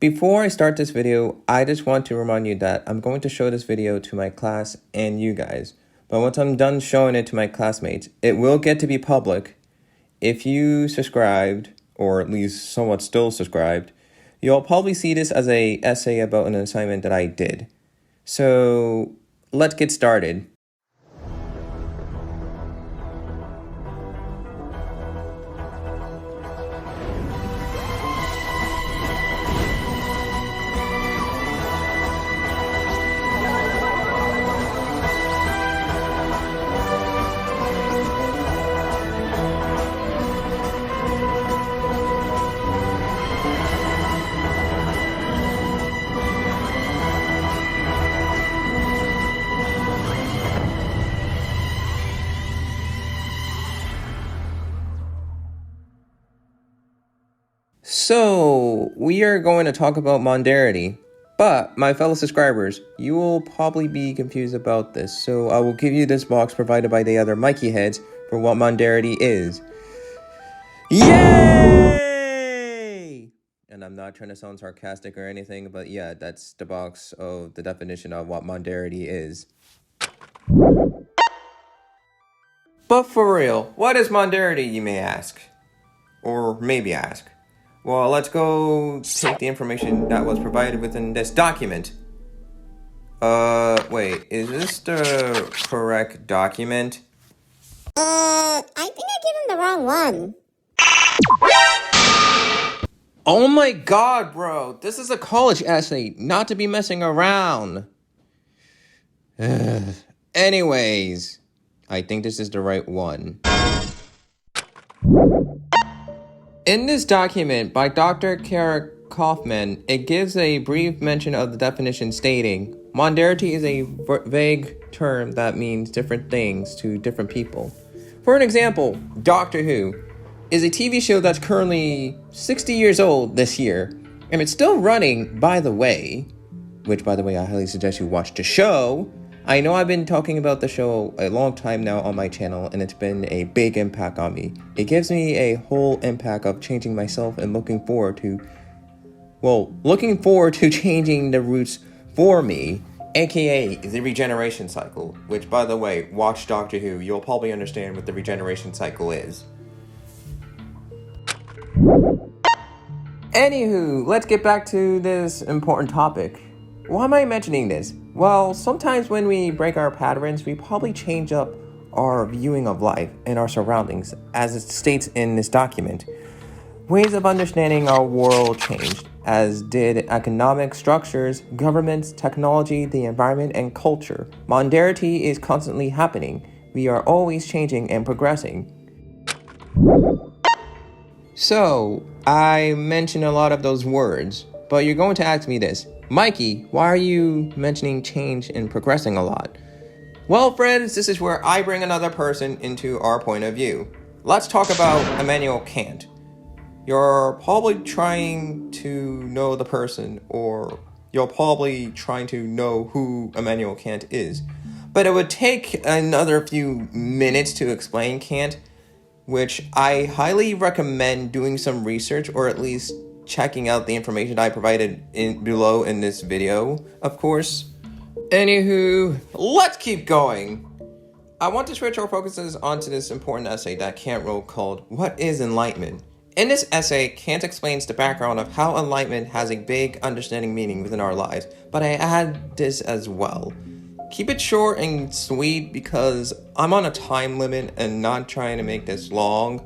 Before I start this video, I just want to remind you that I'm going to show this video to my class and you guys. But once I'm done showing it to my classmates, it will get to be public. If you subscribed, or at least somewhat still subscribed, you'll probably see this as an essay about an assignment that I did. So let's get started. So, we are going to talk about Modernity, but my fellow subscribers, you will probably be confused about this, so I will give you this box provided by the other Mikey heads for what Modernity is. Yay! And I'm not trying to sound sarcastic or anything, but yeah, that's the box of the definition of what Modernity is. But for real, what is Modernity, you may ask? Or maybe ask. Well, let's go take the information that was provided within this document. Wait, is this the correct document? I think I gave him the wrong one. Oh my god, bro, this is a college essay, not to be messing around. Anyways, I think this is the right one. In this document by Dr. Kaufamn, it gives a brief mention of the definition stating, Modernity is a vague term that means different things to different people. For an example, Doctor Who is a TV show that's currently 60 years old this year, and it's still running, by the way, which, by the way, I highly suggest you watch the show. I know I've been talking about the show a long time now on my channel, and it's been a big impact on me. It gives me a whole impact of changing myself and looking forward to changing the roots for me, aka the regeneration cycle, which, by the way, watch Doctor Who, you'll probably understand what the regeneration cycle is. Anywho, let's get back to this important topic. Why am I mentioning this? Well, sometimes when we break our patterns, we probably change up our viewing of life and our surroundings, as it states in this document. Ways of understanding our world changed, as did economic structures, governments, technology, the environment, and culture. Modernity is constantly happening. We are always changing and progressing. So, I mentioned a lot of those words, but you're going to ask me this. Mikey, why are you mentioning change and progressing a lot? Well, friends, this is where I bring another person into our point of view. Let's talk about Immanuel Kant. You're probably trying to know the person, or you're probably trying to know who Immanuel Kant is. But it would take another few minutes to explain Kant, which I highly recommend doing some research, or at least checking out the information I provided below in this video, of course. Anywho, let's keep going. I want to switch our focuses onto this important essay that Kant wrote called, What is Enlightenment? In this essay, Kant explains the background of how enlightenment has a big understanding meaning within our lives, but I add this as well. Keep it short and sweet because I'm on a time limit and not trying to make this long.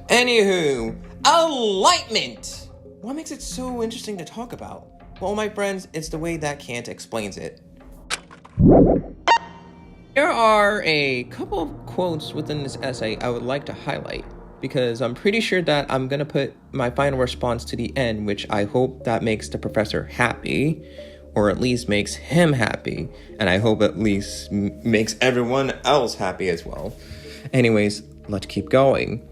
Anywho, enlightenment! What makes it so interesting to talk about? Well, my friends, it's the way that Kant explains it. There are a couple of quotes within this essay I would like to highlight, because I'm pretty sure that I'm going to put my final response to the end, which I hope that makes the professor happy, or at least makes him happy, and I hope at least makes everyone else happy as well. Anyways, let's keep going.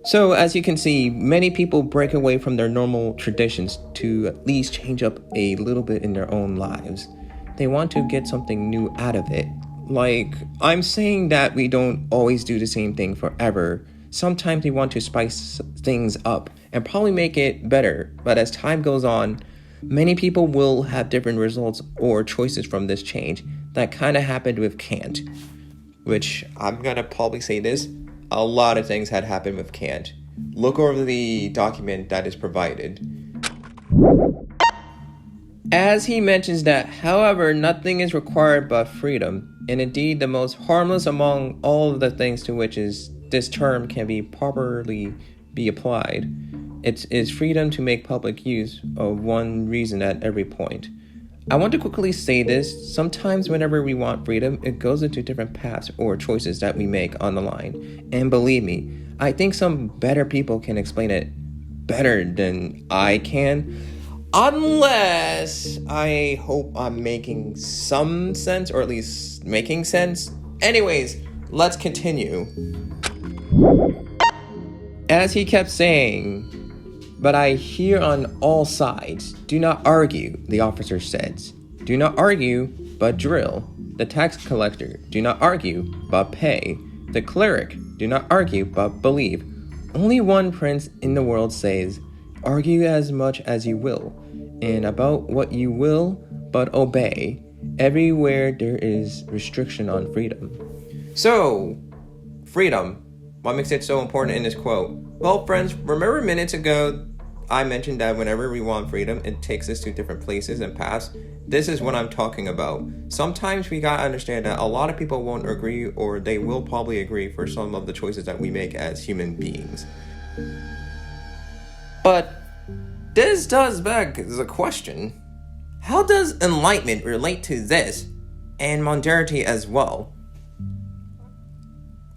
So, as you can see, many people break away from their normal traditions to at least change up a little bit in their own lives. They want to get something new out of it. Like, I'm saying that we don't always do the same thing forever. Sometimes we want to spice things up and probably make it better. But as time goes on, Many people will have different results or choices from this change. That kind of happened with Kant, which I'm gonna probably say this, a lot of things had happened with Kant. Look over the document that is provided. As he mentions that, however, nothing is required but freedom, and indeed the most harmless among all of the things to which this term can be properly be applied. It is freedom to make public use of one reason at every point. I want to quickly say this, sometimes whenever we want freedom, it goes into different paths or choices that we make on the line. And believe me, I think some better people can explain it better than I can. Unless I hope I'm making some sense, or at least making sense. Anyways, let's continue. As he kept saying, "But I hear on all sides, do not argue," the officer says. "Do not argue, but drill. The tax collector, do not argue, but pay. The cleric, do not argue, but believe. Only one prince in the world says, argue as much as you will, and about what you will, but obey. Everywhere there is restriction on freedom." So, freedom. What makes it so important in this quote? Well, friends, remember minutes ago I mentioned that whenever we want freedom, it takes us to different places and paths. This is what I'm talking about. Sometimes we gotta understand that a lot of people won't agree, or they will probably agree for some of the choices that we make as human beings. But this does beg the question, how does Enlightenment relate to this, and Modernity as well?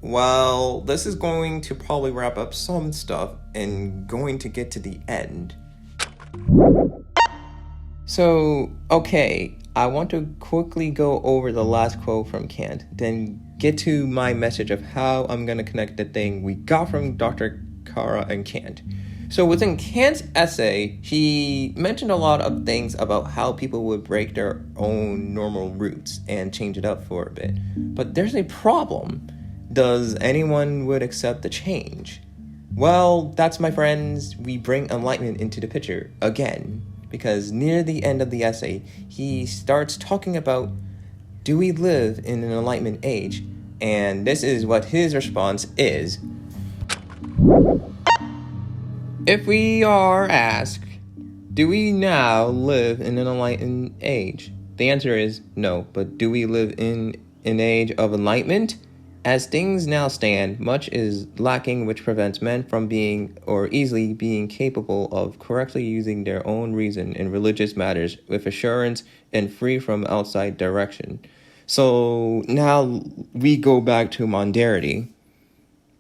Well, this is going to probably wrap up some stuff and going to get to the end. So, okay, I want to quickly go over the last quote from Kant, then get to my message of how I'm going to connect the thing we got from Dr. Kara and Kant. So within Kant's essay, he mentioned a lot of things about how people would break their own normal routes and change it up for a bit. But there's a problem. Does anyone would accept the change? Well, that's, my friends, we bring Enlightenment into the picture again. Because near the end of the essay, he starts talking about, do we live in an Enlightenment age? And this is what his response is. If we are asked, do we now live in an enlightened age? The answer is no, but do we live in an age of enlightenment? As things now stand, much is lacking which prevents men from being or easily being capable of correctly using their own reason in religious matters with assurance and free from outside direction. So now we go back to Modernity.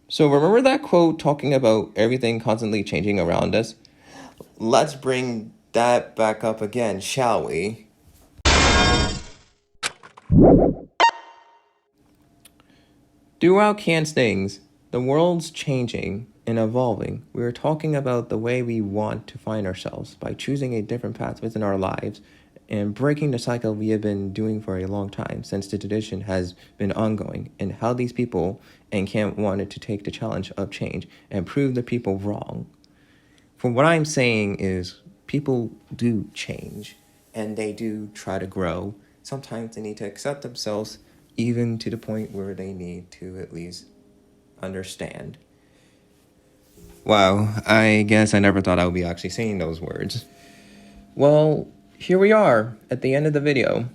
So remember that quote talking about everything constantly changing around us? Let's bring that back up again, shall we? Throughout Kant's things, the world's changing and evolving. We are talking about the way we want to find ourselves by choosing a different path within our lives and breaking the cycle we have been doing for a long time since the tradition has been ongoing, and how these people and Kant wanted to take the challenge of change and prove the people wrong. For what I'm saying is people do change and they do try to grow. Sometimes they need to accept themselves, even to the point where they need to at least understand. Wow, I guess I never thought I would be actually saying those words. Well, here we are at the end of the video.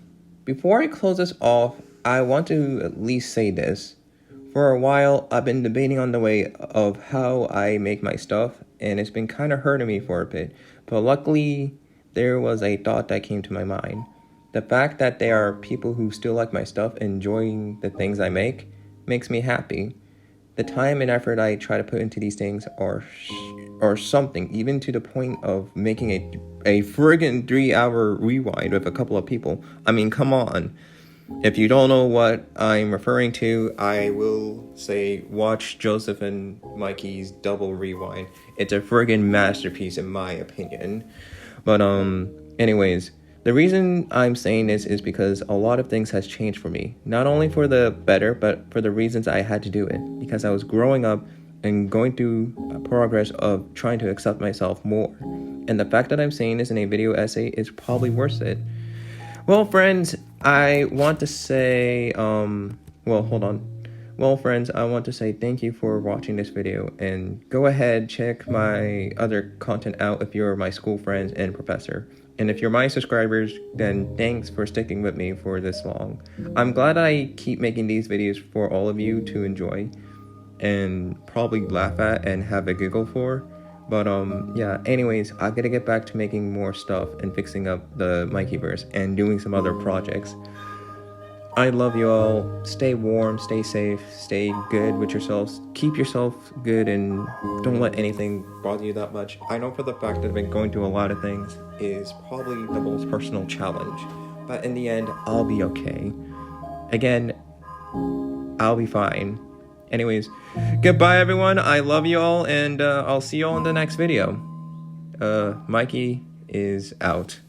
Before I close this off, I want to at least say this. For a while, I've been debating on the way of how I make my stuff, and it's been kind of hurting me for a bit. But luckily, there was a thought that came to my mind. The fact that there are people who still like my stuff, enjoying the things I make, makes me happy. The time and effort I try to put into these things are something, even to the point of making a friggin' 3-hour rewind with a couple of people. I mean, come on. If you don't know what I'm referring to, I will say watch Joseph and Mikey's double rewind. It's a friggin' masterpiece in my opinion. But anyways, the reason I'm saying this is because a lot of things has changed for me. Not only for the better, but for the reasons I had to do it. Because I was growing up and going through a progress of trying to accept myself more. And the fact that I'm saying this in a video essay is probably worth it. Well, friends, I want to say, friends, I want to say thank you for watching this video, and go ahead, check my other content out if you're my school friends and professor. And if you're my subscribers, then thanks for sticking with me for this long. I'm glad I keep making these videos for all of you to enjoy and probably laugh at and have a giggle for. But yeah, anyways, I gotta get back to making more stuff and fixing up the Mikeyverse and doing some other projects. I love you all. Stay warm, stay safe, stay good with yourselves. Keep yourself good and don't let anything bother you that much. I know for the fact that I've been going through a lot of things is probably the most personal challenge. But in the end, I'll be okay. Again, I'll be fine. Anyways, goodbye everyone. I love you all, and I'll see you all in the next video. Mikey is out.